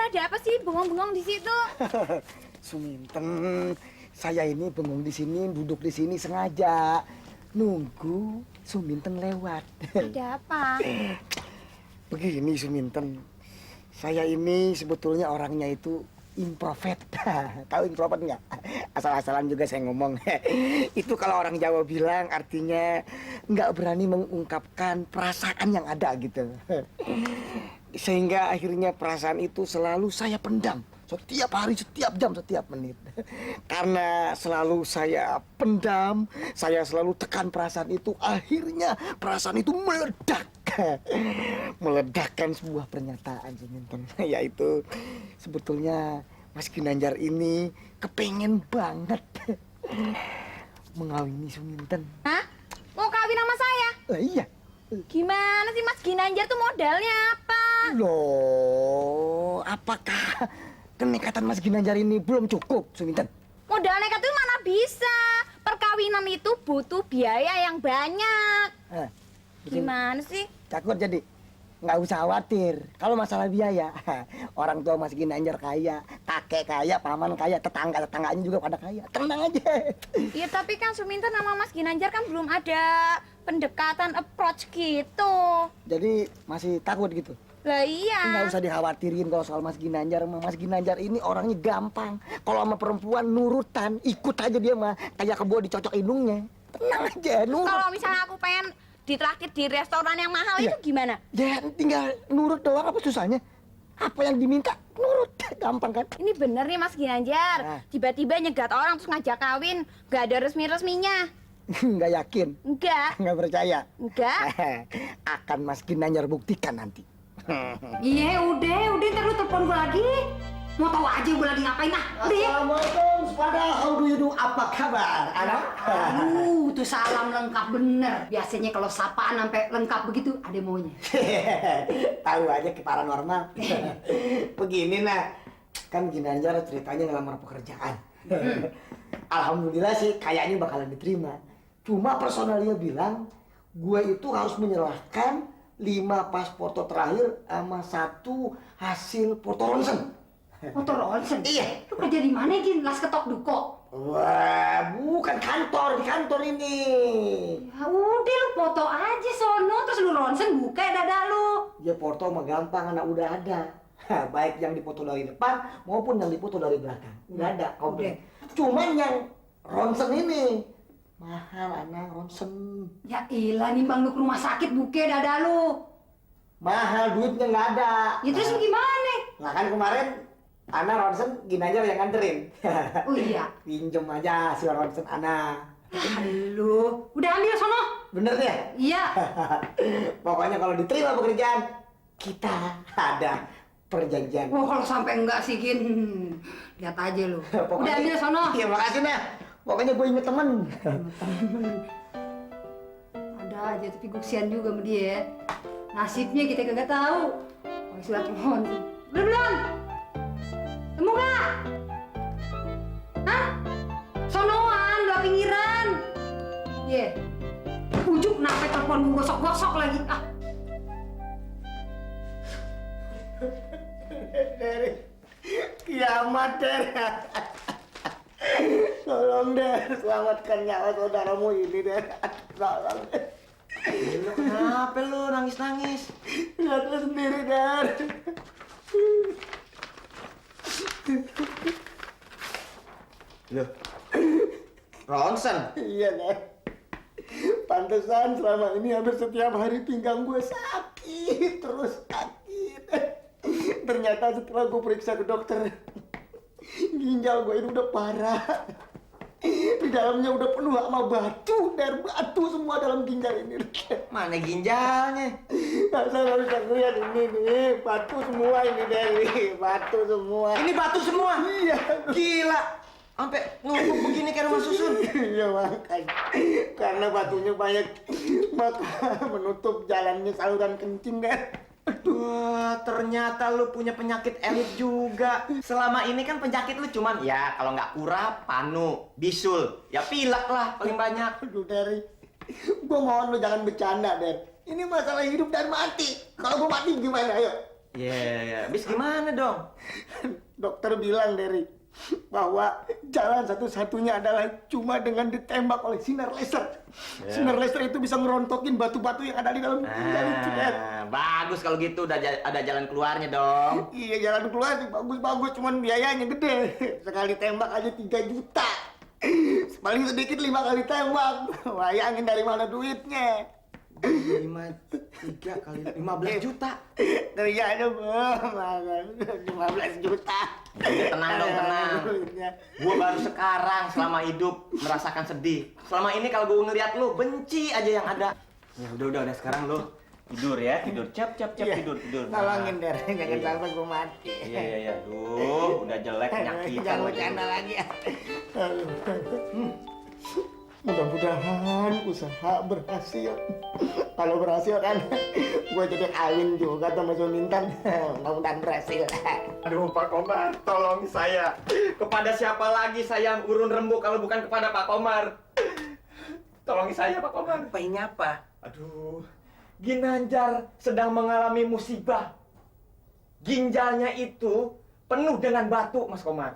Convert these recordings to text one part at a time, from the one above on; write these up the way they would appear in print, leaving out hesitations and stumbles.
ada apa sih bengong-bengong di situ? Suminten, saya ini bengong di sini, duduk di sini sengaja nunggu Suminten lewat. Ada apa? Begini Suminten, saya ini sebetulnya orangnya itu introvert. Tahu introvert nggak? Asal-asalan juga saya ngomong. Itu kalau orang Jawa bilang artinya nggak berani mengungkapkan perasaan yang ada gitu. Sehingga akhirnya perasaan itu selalu saya pendam. Setiap hari, setiap jam, setiap menit. Karena selalu saya pendam, saya selalu tekan perasaan itu, akhirnya perasaan itu meledak. Meledakkan sebuah pernyataan, Suminten. Yaitu sebetulnya Mas Ginanjar ini kepengen banget mengawini Suminten. Hah? Mau kawin sama saya? Lah iya. Gimana sih Mas Ginanjar tuh modalnya apa? Loh, apakah kenekatan Mas Ginanjar ini belum cukup, Suminten? Modal nekat itu mana bisa? Perkawinan itu butuh biaya yang banyak. Gimana sih? Takut jadi? Nggak usah khawatir. Kalau masalah biaya, orang tua Mas Ginanjar kaya, kakek kaya, paman kaya, tetangga-tetangganya juga pada kaya. Tenang aja. Iya tapi kan Suminten sama Mas Ginanjar kan belum ada pendekatan approach gitu. Jadi masih takut gitu? Lah iya. Nggak usah dikhawatirin kalau soal Mas Ginanjar. Mas Ginanjar ini orangnya gampang. Kalau sama perempuan nurutan, ikut aja dia mah. Kayak kebo dicocok hidungnya. Tenang aja, nurut. Kalau misalnya aku pengen ditraktir di restoran yang mahal Iya. itu gimana? Ya tinggal nurut doang, apa susahnya? Apa yang diminta, nurut. Gampang kan? Ini bener nih Mas Ginanjar. Nah. Tiba-tiba nyegat orang terus ngajak kawin. Nggak ada resmi-resminya. Nggak yakin? Enggak. Nggak percaya? Enggak. Akan Mas Ginanjar buktikan nanti. Iya, udah, ntar lu telepon gue lagi. Mau tahu aja gue lagi ngapain ah? Udah ya. Assalamualaikum, Sepada. How do you do? Apa kabar, anak? Tuh salam lengkap bener. Biasanya kalau sapaan sampai lengkap begitu, ada maunya. Tahu aja ke paranormal. Begini nah, kan Ginanjar ceritanya ngelamar pekerjaan. Alhamdulillah sih kayaknya bakalan diterima. Cuma personalnya bilang, gue itu harus menyerahkan 5 pas foto terakhir sama 1 hasil foto ronsen. Foto ronsen? Iya. Lu kerja di mana, Gin? Las Ketok Duko? Wah, bukan kantor, di kantor ini. Ya udah, lu foto aja sono, terus lu ronsen buka ya dada lu. Ya foto mah gampang, anak udah ada. Baik yang dipoto dari depan maupun yang dipoto dari belakang. Udah ada, komplit. Cuman yang ronsen ini mahal, anak, ronsen. Ya ilah, nimbang lu ke rumah sakit buka dada lu. Mahal, duitnya nggak ada. Ya terus lu gimana? Nah kan kemarin anak ronsen Ginanjar yang nganterin. Oh iya. Pinjem aja si ronsen anak. Lu, udah ambil sono. Bener ya? Iya. Pokoknya kalau diterima pekerjaan, kita ada perjanjian. Oh, kalau sampai enggak sih, Gin. Lihat aja lu. Udah ambil sono. Iya, makasih, Nah. Pokoknya gue inget temen. Ada aja, tapi gue kesian juga sama dia ya. Nasibnya kita kagak tahu. Oh, sudah telepon. Belum? Temu nggak? Hah? Sonoan, belah pinggiran. Iya. Ujuk kenapa telepon gue gosok-gosok lagi? Ah. Dari kiamat, Der. Tolong, Der, selamatkan nyawa saudaramu ini, Der. Tolong. Lu kenapa lu nangis-nangis? Lihatlah sendiri, Der. Loh, ronsen? Iya, Der. Pantesan selama ini hampir setiap hari pinggang gue sakit, terus sakit. Ternyata setelah gue periksa ke dokter, ginjal gue ini udah parah. Di dalamnya udah penuh sama batu, Der. Batu semua dalam ginjal ini. Mana ginjalnya? Saya harus lihat ini nih, batu semua ini, Der. Batu semua. Ini batu semua? Iya. Gila! Sampai numpuk begini kayak rumah susun. Iya, makanya. Karena batunya banyak, maka menutup jalannya saluran kencing, Der. Wah, ternyata lu punya penyakit elit juga. Selama ini kan penyakit lu cuman ya kalau nggak kurap, panu, bisul, ya pilek lah paling banyak. Aduh, Dari. Gue mohon lu jangan bercanda, Der. Ini masalah hidup dan mati. Kalau gue mati gimana, ayo? Iya. Habis gimana dong? Dokter bilang, Derry, bahwa jalan satu-satunya adalah cuma dengan ditembak oleh sinar laser. Sinar laser itu bisa ngerontokin batu-batu yang ada di dalam jalan itu, Der. Bagus kalau gitu, ada jalan keluarnya dong. Iya, jalan keluar sih bagus-bagus, cuman biayanya gede. Sekali tembak aja 3 juta. Paling sedikit 5 kali tembak. Bayangin dari mana duitnya. 3 kali 15 juta. Dari ada 15 juta. Tenang dong, tenang. Gue baru sekarang selama hidup merasakan sedih. Selama ini kalau gue ngeliat lu, benci aja yang ada. Ya udah sekarang lu tidur ya, tidur. Cap, tidur. Tolongin, Der, jangan sampai gue mati. Iya. Duh, udah jelek nyakitan. Jangan bercanda lagi ya. Mudah-mudahan usaha berhasil. Kalau berhasil kan, gue jadi kawin juga sama Sumintan. Mudah-mudahan berhasil. Aduh, Pak Komar, tolong saya. Kepada siapa lagi saya urun rembuk kalau bukan kepada Pak Komar? Tolong saya, Pak Komar. Ini apa? Aduh, Ginanjar sedang mengalami musibah. Ginjalnya itu penuh dengan batu, Mas Komar.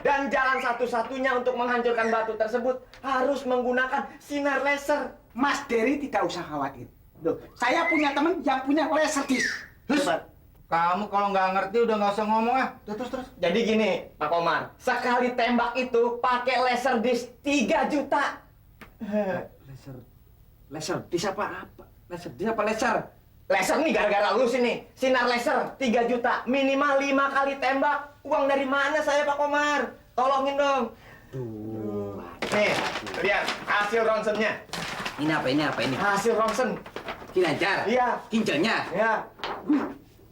Dan jalan satu-satunya untuk menghancurkan batu tersebut harus menggunakan sinar laser. Mas Derry tidak usah khawatir. Loh, saya punya teman yang punya laser disc. Hebat. Kamu kalau nggak ngerti udah nggak usah ngomong ah. Terus. Jadi gini, Pak Komar, sekali tembak itu pakai laser disc 3 juta. Laser disc apa? Laser disc apa laser? Laser nih gara-gara lu sini. Sinar laser 3 juta, minimal 5 kali tembak. Uang dari mana saya, Pak Komar? Tolongin dong. Duh. Nih, lihat hasil ronsennya. Ini apa ini? Hasil ronsen. Ginanjar? Iya. Ginjalnya? Ya.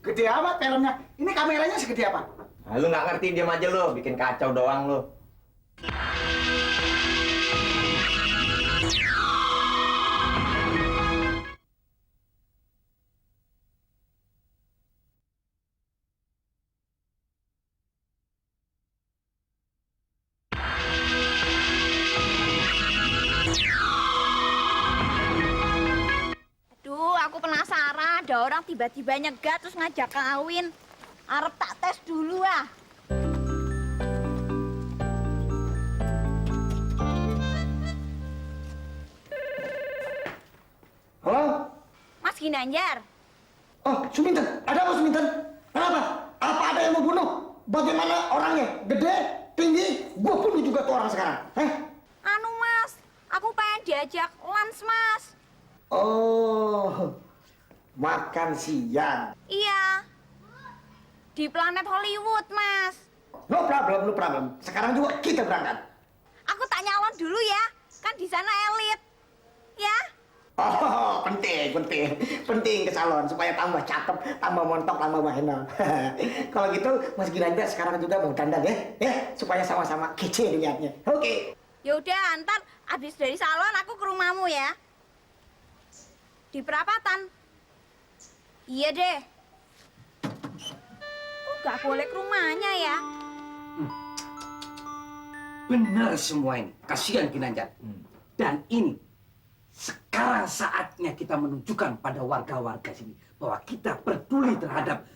Gede amat filmnya. Ini kameranya segede apa? Nah, lu nggak ngerti, diam aja lu. Bikin kacau doang lu. Aduh, aku penasaran. Ada orang tiba-tiba nyegat terus ngajak kawin. Arep tak tes dulu ah. Halo? Mas Ginanjar. Oh, Sumintan. Ada apa, Sumintan? Kenapa? Apa ada yang mau bunuh? Bagaimana orangnya? Gede? Tinggi? Gue bunuh juga tuh orang sekarang. Anu mas, aku pengen diajak lunch mas. Oh, makan siang. Iya. Di planet Hollywood mas. No problem. Sekarang juga kita berangkat. Aku tak nyalon dulu ya. Kan di sana elit. Ya? Oh, penting ke salon supaya tambah cakep, tambah montok, tambah mahena. Kalau gitu, Mas Ginanjar sekarang juga mau dandan ya, supaya sama-sama kece dilihatnya. Oke. Yaudah, ntar abis dari salon aku ke rumahmu ya. Di perapatan. Iya deh. Kok gak boleh ke rumahnya ya? Benar semua ini. Kasihan Ginanjar. Dan ini sekarang saatnya kita menunjukkan pada warga-warga sini bahwa kita peduli terhadap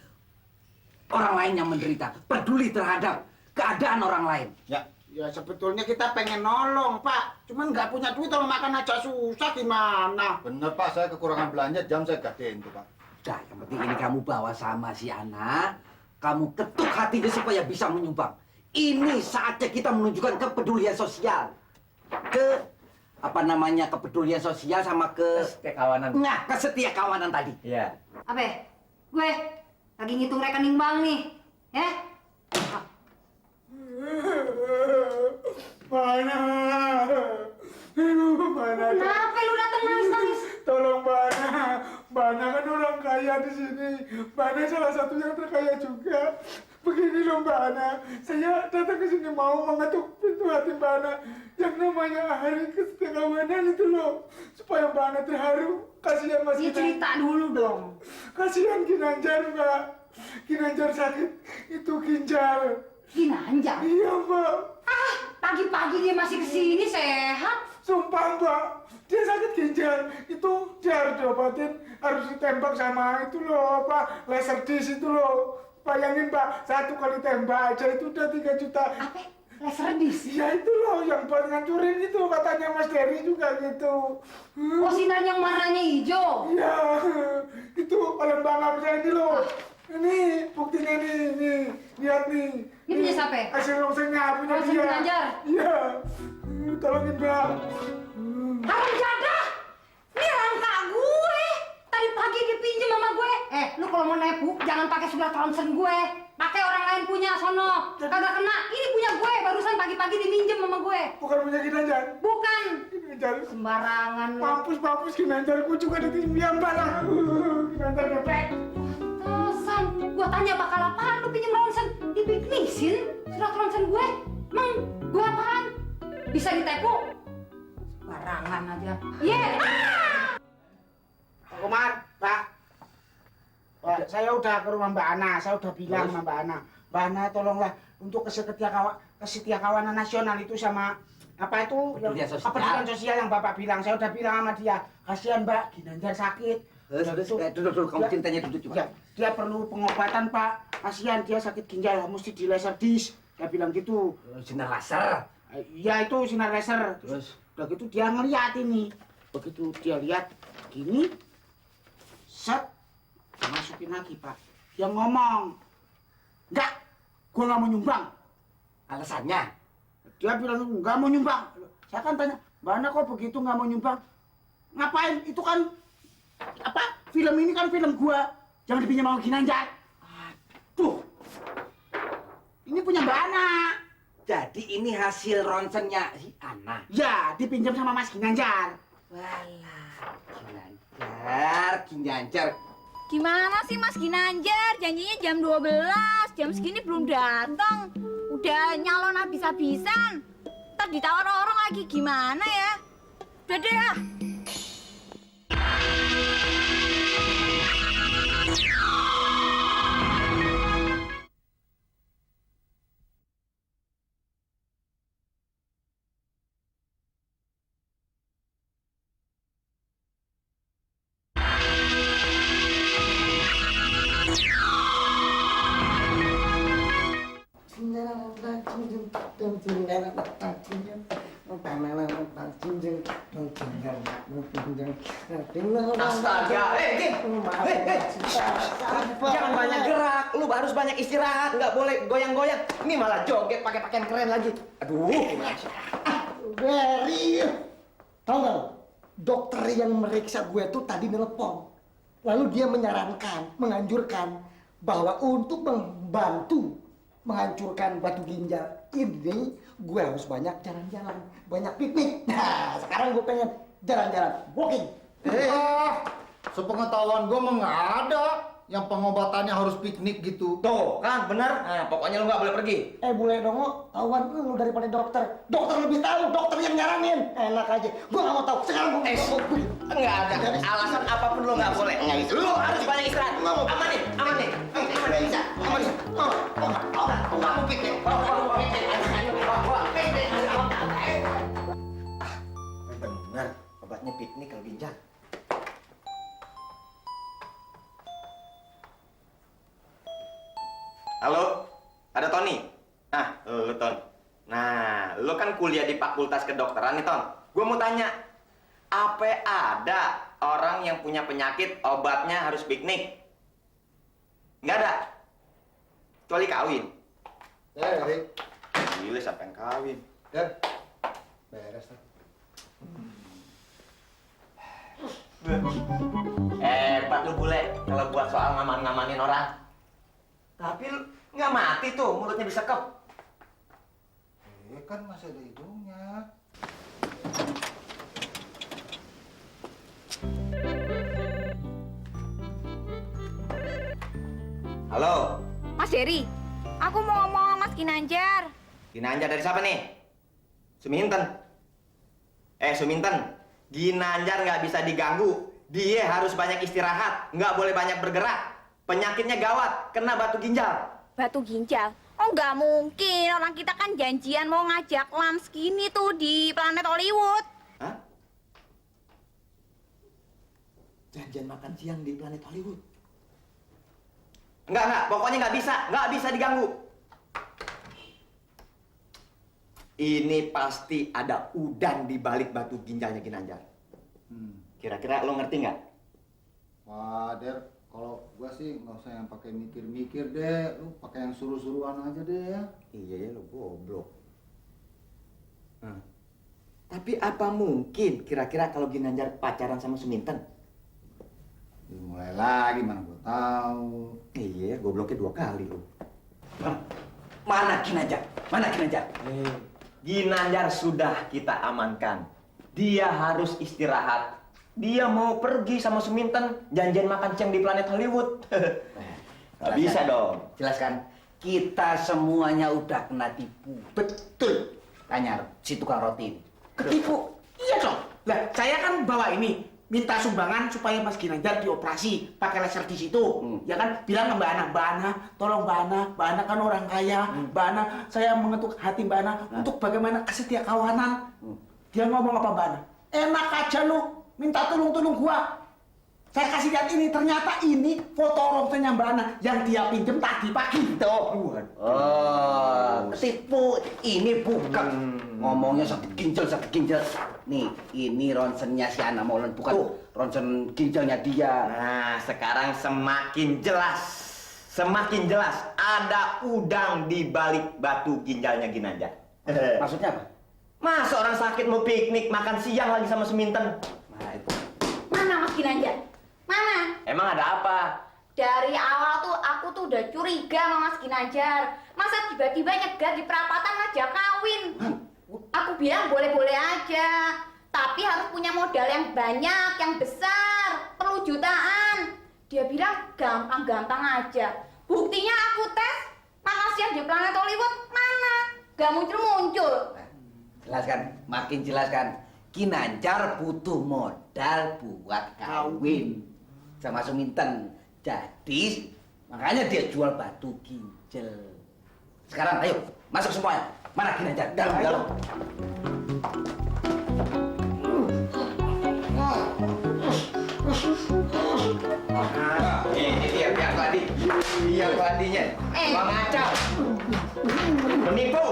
orang lain yang menderita, peduli terhadap keadaan orang lain. Ya sebetulnya kita pengen nolong Pak. Cuman nggak punya duit kalau makan aja susah gimana? Bener Pak, saya kekurangan belanja jam saya gadein tuh Pak. Udah, yang penting ini kamu bawa sama si Ana. Kamu ketuk hatinya supaya bisa menyumbang. Ini saatnya kita menunjukkan kepedulian sosial. Kepedulian sosial sama Kekawanan. Nah, kesetia kawanan tadi. Iya. Apa? Gue lagi ngitung rekening bank nih. Ya? Mana? Kenapa lu datang nangis-nangis? Tolong Bana kan orang kaya di sini. Bana salah satu yang terkaya juga. Begini loh Bana, saya datang ke sini mau mengetuk pintu hati Bana yang namanya hari kesetiakawanan itu loh, supaya Bana terharu. Kasihan Mas Ya Ginanjar. cerita dulu dong. Kasihan Ginanjar Mbak. Ginanjar sakit itu ginjal. Ginanjar? Iya Mbak. Pagi-pagi dia masih kesini sehat. Sumpah Mbak, dia sakit ginjal. Itu dia harus diobatin, harus ditembak sama itu loh, apa, laser disc itu loh. Bayangin Mbak, 1 kali tembak aja itu udah 3 juta. Apa? Laser disc? Ya itu loh, yang buat ngancurin itu katanya Mas Dery juga gitu. Oh, sinar yang warnanya hijau. Ya, itu oleh Mbak nggak percaya ini loh. Ini buktinya nih, lihat nih. Ini punya siapa? Hasil ronsennya punya Ronsen dia. Ginanjar? Iya. Tolongin Mbak. Haram jadah! Ini rangka gue! Tadi pagi dipinjem sama gue. Lu kalau mau nepu, jangan pakai surat ronsen gue. Pakai orang lain punya, sono. Kagak kena. Ini punya gue, barusan pagi-pagi diminjem sama gue. Bukan punya Ginanjar. Bukan. Ginanjar. Sembarangan lu. Mampus Ginanjar, gue juga dipinjam Mbak lah. Ginanjar gepek. Tosan, gue tanya bakal apaan lu pinjem ronsen? Dipiknisin surat ronsen gue. Emang gue apaan? Bisa ditepu? Sembarangan aja. Iya. Pak Komar, Pak. Pak, saya udah ke rumah Mbak Ana, saya udah bilang sama Mbak Ana. Mbak Ana tolonglah untuk kesetiakawanan nasional itu sama apa itu Peduli sosial. peduli sosial yang Bapak bilang. Saya udah bilang sama dia, kasihan Mbak, Ginanjar sakit. Duduk, kamu cintanya duduk coba. Ya, dia perlu pengobatan Pak. Kasihan dia sakit ginjal, mesti di laser disc. Dia bilang gitu. Sinar laser. Ya itu sinar laser. Terus? Udah gitu dia ngeliat ini. Begitu dia lihat gini, set, masukin lagi Pak. Dia ngomong, enggak, gua nggak mau nyumbang. Alasannya? Dia bilang nggak mau nyumbang. Saya kan tanya, mana kok begitu nggak mau nyumbang? Ngapain? Itu kan apa? Film ini kan film gua. Jangan dipinjam sama Ginanjar. Aduh, ini punya Mbak Ana. Jadi ini hasil ronsennya si Ana. Ya, dipinjam sama Mas Ginanjar. Walah, Ginanjar. Gimana sih Mas Ginanjar? Janjinya jam 12, jam segini belum datang. Udah nyalon habis-habisan. Ntar ditawar orang lagi gimana ya? Udah deh ah. Astaga, jangan banyak gerak, lu harus banyak istirahat, nggak boleh goyang-goyang. Ini malah joget pakai pakaian keren lagi. Aduh, gimana sih? Very. Tahu nggak? Dokter yang meriksa gue tuh tadi nelpon. Lalu dia menyarankan, menganjurkan bahwa untuk membantu menghancurkan batu ginjal ini, gue harus banyak jalan-jalan, banyak piknik. Nah, sekarang gue pengen jalan-jalan, walking. Sepengetahuan gue mah nggak ada yang pengobatannya harus piknik gitu. Tuh, kan bener. Nah, pokoknya lu nggak boleh pergi. Boleh dong, tahuan lu daripada dokter. Dokter lebih tahu, dokter yang nyaranin. Enak aja, gue nggak mau tahu. Sekarang gue Nggak ada alasan apapun lu nggak boleh. Lu harus banyak istirahat. Aman nih, aman nih. bisa, aman bisa. Kamu piknik, Bener, obatnya piknik kalau ginjal. Halo, ada Tony? Lu Ton. Nah, lu kan kuliah di Fakultas Kedokteran nih Ton. Gue mau tanya, apa ada orang yang punya penyakit obatnya harus piknik? Nggak ada? Kecuali kawin. Erik. Gila, siapa yang kawin? Beres lah. Hebat lu bule, kalau buat soal ngaman-ngamanin orang. Tapi lu nggak mati tuh, mulutnya bisa kep. Kan masih ada hidungnya. Halo, Mas Dery, aku mau ngomong sama Mas Ginanjar. Ginanjar dari siapa nih? Suminten. Suminten, Ginanjar nggak bisa diganggu. Dia harus banyak istirahat, nggak boleh banyak bergerak. Penyakitnya gawat, kena batu ginjal. Batu ginjal? Oh nggak mungkin, orang kita kan janjian mau ngajak lunch gini tuh di Planet Hollywood. Hah? janjian makan siang di Planet Hollywood. Enggak, pokoknya nggak bisa diganggu. Ini pasti ada udang di balik batu ginjalnya Ginanjar. Kira-kira lo ngerti nggak? Wah, Der, kalau gua sih nggak usah yang pakai mikir-mikir deh. Lu pakai yang suruh-suruhan aja deh ya. Iya ya, lo goblok. Tapi apa mungkin kira-kira kalau Ginanjar pacaran sama Suminten? Mulai lagi, mana gua tahu. Iya, gobloknya 2 kali lo. Mana Ginanjar? Mana Ginanjar? Ginanjar sudah kita amankan. Dia harus istirahat. Dia mau pergi sama Suminten janjian makan siang di Planet Hollywood. Gak bisa dong. Jelaskan. Kita semuanya udah kena tipu. Betul. Tanya si tukang roti ini. Ketipu? Iya dong. Lah, saya kan bawa ini, minta sumbangan supaya Mas Ginanjar dioperasi pakai laser di situ. Ya kan, bilang ke Mbak Ana, tolong Mbak Ana kan orang kaya. Mbak Ana, saya mengetuk hati Mbak Ana untuk bagaimana kesetia kawanan. Dia ngomong apa Mbak Ana? Enak aja lu, minta tolong gua. Saya kasih lihat ini, ternyata ini foto rongsenya Mbak Ana yang dia pinjem tadi pagi. Oh, ketipu. Ini bukan. Ngomongnya sakit ginjal. Nih, ini ronsennya si Ana Molen, bukan ronsen ginjalnya dia. Nah, sekarang semakin jelas. Semakin jelas ada udang di balik batu ginjalnya Ginanjar. Maksudnya apa? Masa orang sakit mau piknik makan siang lagi sama Suminten? Nah, itu. Mana Mas Ginanjar? Mana? Emang ada apa? Dari awal tuh aku tuh udah curiga sama Mas Ginanjar. Masa tiba-tiba nyegat di perapatan ngajak kawin? Aku bilang boleh-boleh aja. Tapi harus punya modal yang banyak, yang besar. Perlu jutaan. Dia bilang gampang-gampang aja. Buktinya aku tes. Makan siang di Planet Hollywood, mana? Gak muncul-muncul. Jelaskan, makin jelaskan. Ginanjar butuh modal buat kawin sama Suminten. Jadi makanya dia jual batu ginjal. Sekarang ayo masuk semuanya. Mana Ginanjar? Dalam. Ini dia pihak Adi. Dia Adinya. Mengacau. Menipu.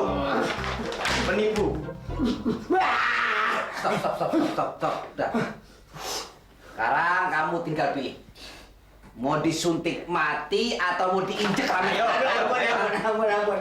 Stop. Udah. Sekarang kamu tinggal pilih. Mau disuntik mati atau mau diinjek rame? Ampun.